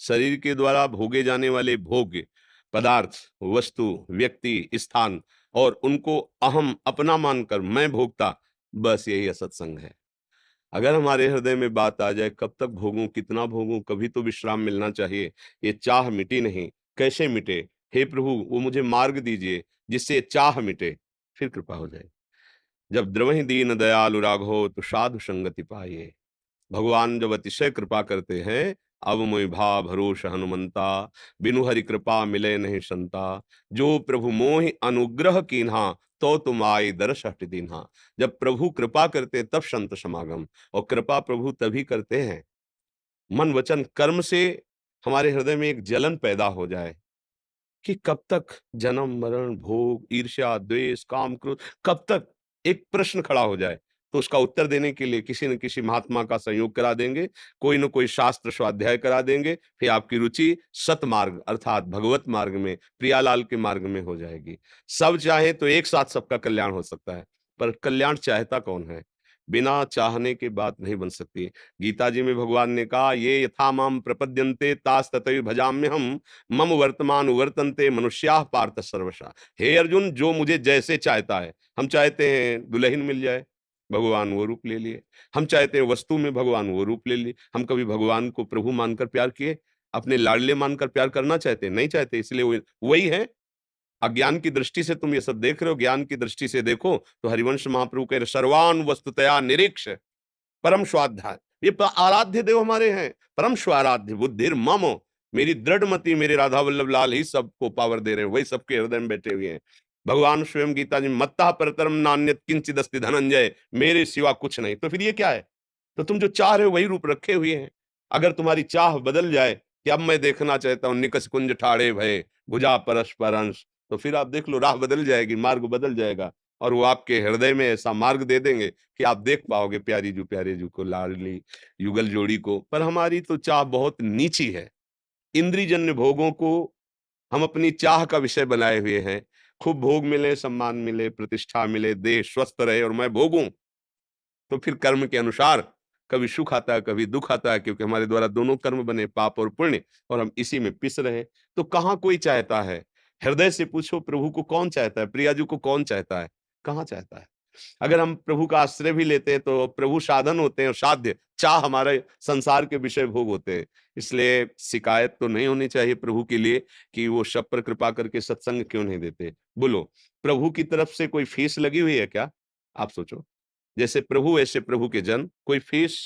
शरीर के द्वारा भोगे जाने वाले भोग, पदार्थ, वस्तु, व्यक्ति, स्थान और उनको अहम अपना मानकर मैं भोगता, बस यही असत्संग है। अगर हमारे हृदय में बात आ जाए कब तक भोगूं, कितना भोगूं, कभी तो विश्राम मिलना चाहिए। ये चाह मिटी नहीं, कैसे मिटे? हे प्रभु, वो मुझे मार्ग दीजिए जिससे ये चाह मिटे, फिर कृपा हो जाए। जब द्रवहि दीन दयालु राघो तो साधु संगति पाइए। भगवान जब अतिशय कृपा करते हैं, अब मोहि भाव भरोस हनुमंता, बिनु हरि कृपा मिले नहीं संता। जो प्रभु मोहि अनुग्रह कीन्हा, तो तुम आए दर्श हटि दीन्हा। जब प्रभु कृपा करते तब संत समागम, और कृपा प्रभु तभी करते हैं मन वचन कर्म से हमारे हृदय में एक जलन पैदा हो जाए कि कब तक जन्म मरण भोग ईर्ष्या द्वेष काम क्रोध, कब तक? एक प्रश्न खड़ा हो जाए तो उसका उत्तर देने के लिए किसी न किसी महात्मा का संयोग करा देंगे, कोई न कोई शास्त्र स्वाध्याय करा देंगे, फिर आपकी रुचि सतमार्ग अर्थात भगवत मार्ग में, प्रियालाल के मार्ग में हो जाएगी। सब चाहे तो एक साथ सबका कल्याण हो सकता है, पर कल्याण चाहता कौन है? बिना चाहने के बात नहीं बन सकती। गीता जी में भगवान ने कहा, ये यथा माम प्रपद्यन्ते तास तथैव भजाम्य हम, मम वर्तमान वर्तन्ते मनुष्याः पार्थ सर्वशः। हे अर्जुन, जो मुझे जैसे चाहता है, हम चाहते हैं दुल्हन मिल जाए, भगवान वो रूप ले लिए। हम चाहते हैं वस्तु में, भगवान वो रूप ले लिए। हम कभी भगवान को प्रभु मानकर प्यार किए? अपने लाडले मानकर प्यार करना चाहते हैं? नहीं चाहते, इसलिए वो वही है। अज्ञान की दृष्टि से तुम ये सब देख रहे हो, ज्ञान की दृष्टि से देखो तो हरिवंश महाप्रभु कह रहे, सर्वान वस्तुतया निरीक्ष परम स्वाध्याय। ये आराध्य देव हमारे हैं, परम स्वाराध्य बुद्धिर मम। मेरी दृढ़ मति मेरे राधा वल्लभ लाल ही सबको पावर दे रहे हैं, वही सबके हृदय में बैठे हुए हैं। भगवान स्वयं गीता जी, मत्ता परतरम नान्यत किंचिद अस्ति धनंजय, मेरे सिवा कुछ नहीं। तो फिर ये क्या है? तो तुम जो चाह रहे हो वही रूप रखे हुए हैं। अगर तुम्हारी चाह बदल जाए कि अब मैं देखना चाहता हूं निकस कुंज ठाड़े भय भुजा परस्पर अंश, तो फिर आप देख लो, राह बदल जाएगी, मार्ग बदल जाएगा, और वो आपके हृदय में ऐसा मार्ग दे देंगे कि आप देख पाओगे प्यारे जू को, लाडली युगल जोड़ी को। पर हमारी तो चाह बहुत नीची है। इंद्रियजन्य भोगों को हम अपनी चाह का विषय बनाए हुए हैं। खूब भोग मिले, सम्मान मिले, प्रतिष्ठा मिले, देह स्वस्थ रहे और मैं भोगूं, तो फिर कर्म के अनुसार कभी सुख आता है, कभी दुख आता है, क्योंकि हमारे द्वारा दोनों कर्म बने, पाप और पुण्य, और हम इसी में पिस रहे। तो कहाँ कोई चाहता है? हृदय से पूछो, प्रभु को कौन चाहता है? प्रियाजू को कौन चाहता है? कहाँ चाहता है? अगर हम प्रभु का आश्रय भी लेते हैं तो प्रभु साधन होते हैं और साध्य, चाह हमारे संसार के विषय भोग होते हैं। इसलिए शिकायत तो नहीं होनी चाहिए प्रभु के लिए कि वो सब पर कृपा करके सत्संग क्यों नहीं देते। बोलो, प्रभु की तरफ से कोई फीस लगी हुई है क्या? आप सोचो। जैसे प्रभु वैसे प्रभु के जन, कोई फीस,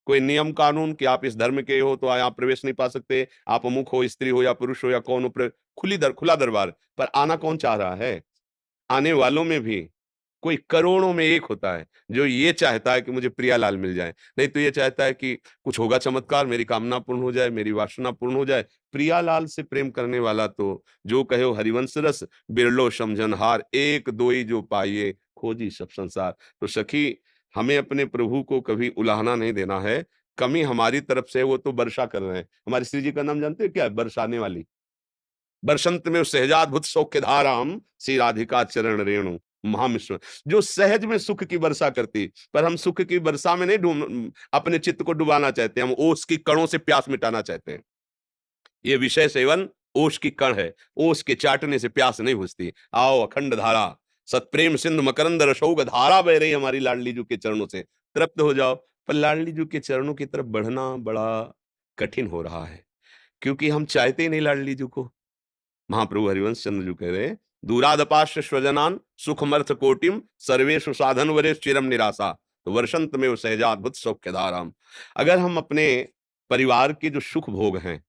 कोई नियम कानून कि आप इस धर्म के हो तो यहाँ प्रवेश नहीं पा सकते, आप अमुक हो, स्त्री हो या पुरुष हो या कौन हो, खुला दरबार। पर आना कौन चाह रहा है? आने वालों में भी कोई करोड़ों में एक होता है जो ये चाहता है कि मुझे प्रियालाल मिल जाए, नहीं तो ये चाहता है कि कुछ होगा चमत्कार, मेरी कामना पूर्ण हो जाए, मेरी वासना पूर्ण हो जाए। प्रियालाल से प्रेम करने वाला तो जो कहो हरिवंश रस, बिरलो समझनहार, एक दोई जो पाइए खोजी सब संसार। तो सखी, हमें अपने प्रभु को कभी उलाहना नहीं देना है। कमी हमारी तरफ से है, वो तो वर्षा कर रहे हैं। हमारे श्री जी का नाम जानते हैं क्या है? बरसाने वाली। बरसंत में सहजाद्भुत सौख्य धाराम, श्री राधिका चरण रेणु महामिश्र। जो सहज में सुख की वर्षा करती, पर हम सुख की वर्षा में नहीं डूब अपने चित्त को डुबाना चाहते, हम ओस की कणों से प्यास मिटाना चाहते हैं। ये विषय सेवन ओस की कण है, ओस के चाटने से प्यास नहीं बुझती। आओ अखंड धारा, सतप्रेम सिंधु मकरंद रसौग धारा बह रही हमारी लाडली जू के चरणों से, तृप्त हो जाओ। पर लाडली जू के चरणों की तरफ बढ़ना बड़ा कठिन हो रहा है, क्योंकि हम चाहते ही नहीं लाडली जू को। महाप्रभु हरिवंश चंद्र जी कह रहे हैं, दूरादपाश्य स्वजनान सुखमर्थ कोटिम सर्वेषु साधन वरे चिरम निराशा, तो वर्षंत में सहजाद्भुत सौख्य धाराम। अगर हम अपने परिवार के जो सुख भोग हैं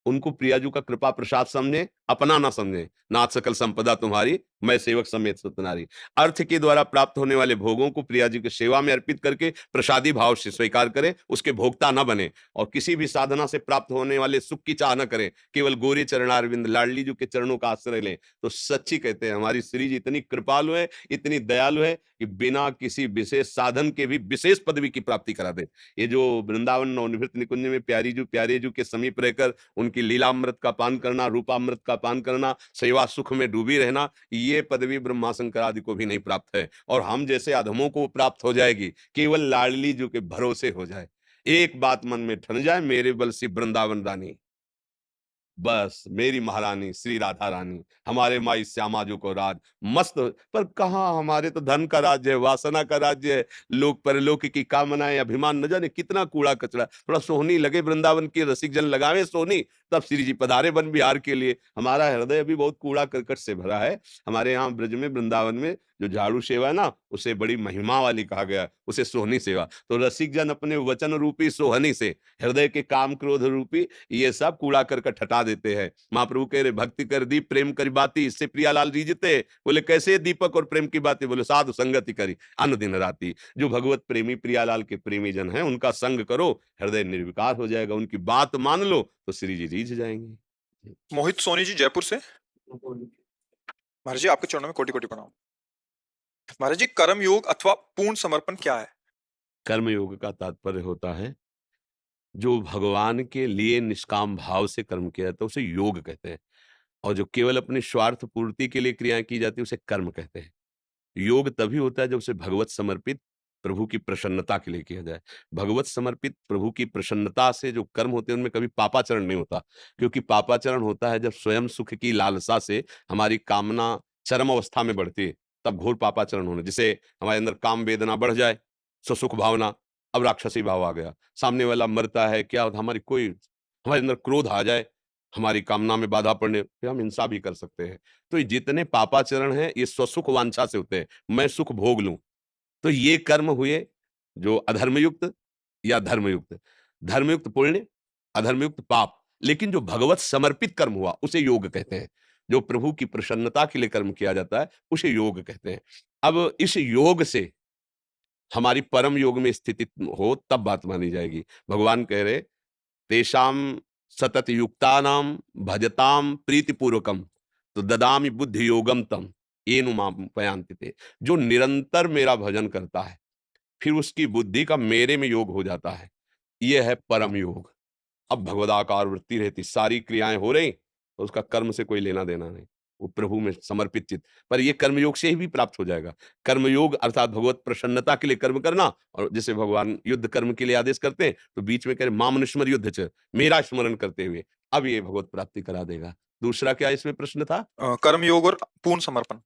उनको प्रियाजू का कृपा प्रसाद समझे, अपना ना समझे, नाथ सकल संपदा तुम्हारी, मैं सेवक समेत सुतनारी। अर्थ के द्वारा प्राप्त होने वाले भोगों को प्रियाजी की सेवा में अर्पित करके प्रसादी भाव से स्वीकार करें, उसके भोक्ता न बने, और किसी भी साधना से प्राप्त होने वाले सुख की चाह न करें, केवल गोरी चरणारविंद लाडली जी के चरणों का आश्रय लें। तो सच्ची कहते हैं हमारी श्री जी इतनी कृपालु है, इतनी दयालु है कि बिना किसी विशेष साधन के भी विशेष पदवी की प्राप्ति करा दे। ये जो वृंदावन नवनिवृत्त निकुंज में प्यारे जू के समीप रहकर उनकी लीलामृत का पान करना, रूपामृत का पान करना, सेवा सुख में डूबी रहना, ये पदवी ब्रह्मा शंकर आदि को भी नहीं प्राप्त है, और हम जैसे अधमों को प्राप्त हो जाएगी केवल लाडली जो के भरोसे हो जाए। एक बात मन में ठन जाए, मेरे बल से वृंदावन रानी, बस मेरी महारानी श्री राधा रानी, हमारे माई श्यामा जो को राज मस्त। पर कहाँ, हमारे तो धन का राज्य है, वासना का राज्य है, लोक परलोक की कामनाएं, अभिमान, न जाने कितना कूड़ा कचरा। थोड़ा सोहनी लगे वृंदावन के रसिक जन लगावे सोहनी, तब श्री जी पधारे वन बिहार के लिए। हमारा हृदय अभी बहुत कूड़ा करकट से भरा है। हमारे यहाँ ब्रज में वृंदावन में जो झाड़ू सेवा है ना, उसे बड़ी महिमा वाली कहा गया, उसे सोहनी सेवा। तो रसिक जन अपने वचन रूपी सोहनी से हृदय के काम क्रोध रूपी ये सब कूड़ा करकट हटा देते हैं। महाप्रभु कह रहे भक्ति कर दीप प्रेम करी बाती, इससे प्रियालाल रीझते। बोले कैसे दीपक और प्रेम की बातें? बोले साधु संगति करी अन्न दिन राती। जो भगवत प्रेमी प्रियालाल के प्रेमी जन हैं उनका संग करो, हृदय निर्विकार हो जाएगा। उनकी बात मान लो तो श्री जी रीझ जाएंगे। मोहित सोनी जी जयपुर से। महाराज जी आपके चरणों में कोटि कोटि प्रणाम। महाराज जी कर्म योग अथवा पूर्ण समर्पण क्या है? कर्म योग का तात्पर्य होता है जो भगवान के लिए निष्काम भाव से कर्म किया जाता है उसे योग कहते हैं, और जो केवल अपनी स्वार्थ पूर्ति के लिए क्रियाएं की जाती है उसे कर्म कहते हैं। योग तभी होता है जब उसे भगवत समर्पित प्रभु की प्रसन्नता के लिए किया जाए। भगवत समर्पित प्रभु की प्रसन्नता से जो कर्म होते हैं उनमें कभी पापाचरण नहीं होता, क्योंकि पापाचरण होता है जब स्वयं सुख की लालसा से हमारी कामना चरम अवस्था में बढ़ती है, तब घोर पापाचरण होने। जिसे हमारे अंदर काम वेदना बढ़ जाए, सुख भावना, अब राक्षसी भाव आ गया, सामने वाला मरता है क्या होता, हमारे अंदर क्रोध आ जाए, हमारी कामना में बाधा पड़ने, फिर हम हिंसा भी कर सकते हैं। तो ये जितने पापाचरण हैं ये स्वसुख वांछा से होते हैं, मैं सुख भोग लूं। तो ये कर्म हुए जो अधर्मयुक्त या धर्मयुक्त। धर्मयुक्त पुण्य, अधर्मयुक्त पाप। लेकिन जो भगवत समर्पित कर्म हुआ उसे योग कहते हैं। जो प्रभु की प्रसन्नता के लिए कर्म किया जाता है उसे योग कहते हैं। अब इस योग से हमारी परम योग में स्थिति हो तब बात मानी जाएगी। भगवान कह रहे तेषाम सतत युक्तानाम भजताम प्रीतिपूर्वकम तो ददामि बुद्धि योगम तम येनु माम पयांति ते। जो निरंतर मेरा भजन करता है फिर उसकी बुद्धि का मेरे में योग हो जाता है, यह है परम योग। अब भगवदाकार वृत्ति रहती, सारी क्रियाएं हो रही तो उसका कर्म से कोई लेना देना नहीं, वो प्रभु में समर्पित चित्त। पर ये कर्मयोग से ही भी प्राप्त हो जाएगा। कर्मयोग अर्थात भगवत प्रसन्नता के लिए कर्म करना, और जैसे भगवान युद्ध कर्म के लिए आदेश करते हैं तो बीच में कह रहे मामनुस्मर युद्ध च, मेरा स्मरण करते हुए, अब ये भगवत प्राप्ति करा देगा। दूसरा क्या इसमें प्रश्न था? कर्म योग और पूर्ण समर्पण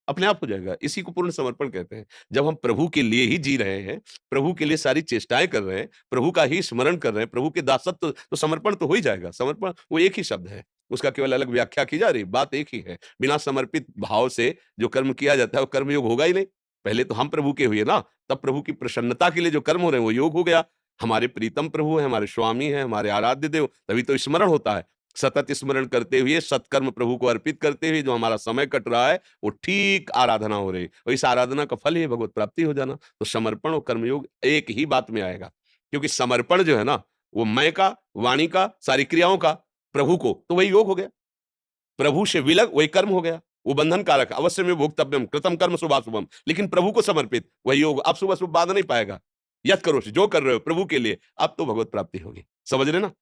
अपने आप हो जाएगा। इसी को पूर्ण समर्पण कहते हैं। जब हम प्रभु के लिए ही जी रहे हैं, प्रभु के लिए सारी चेष्टाएं कर रहे हैं, प्रभु का ही स्मरण कर रहे हैं, प्रभु के दासत्व, तो समर्पण तो हो ही जाएगा। समर्पण वो एक ही शब्द है, उसका केवल अलग व्याख्या की जा रही, बात एक ही है। बिना समर्पित भाव से जो कर्म किया जाता है वो कर्मयोग होगा ही नहीं। पहले तो हम प्रभु के हुए ना, तब प्रभु की प्रसन्नता के लिए जो कर्म हो रहे हैं वो योग हो गया। हमारे प्रीतम प्रभु है, हमारे स्वामी है, हमारे आराध्य देव, तभी तो स्मरण होता है। सतत स्मरण करते हुए, सत्कर्म प्रभु को अर्पित करते हुए जो हमारा समय कट रहा है वो ठीक आराधना हो रही है, और इस आराधना का फल ही भगवत प्राप्ति हो जाना। तो समर्पण और कर्मयोग एक ही बात में आएगा, क्योंकि समर्पण जो है ना वो मैं का, वाणी का, सारी क्रियाओं का प्रभु को, तो वही योग हो गया। प्रभु से विलग वही कर्म हो गया, वो बंधन कारक। अवश्य में भोक्तव्यम कृतम कर्म शुभाशुभम, लेकिन प्रभु को समर्पित वही योग। अब शुभ अशुभ बाधा नहीं पाएगा, यत करो जो कर रहे हो प्रभु के लिए, अब तो भगवत प्राप्ति होगी। समझ रहे ना?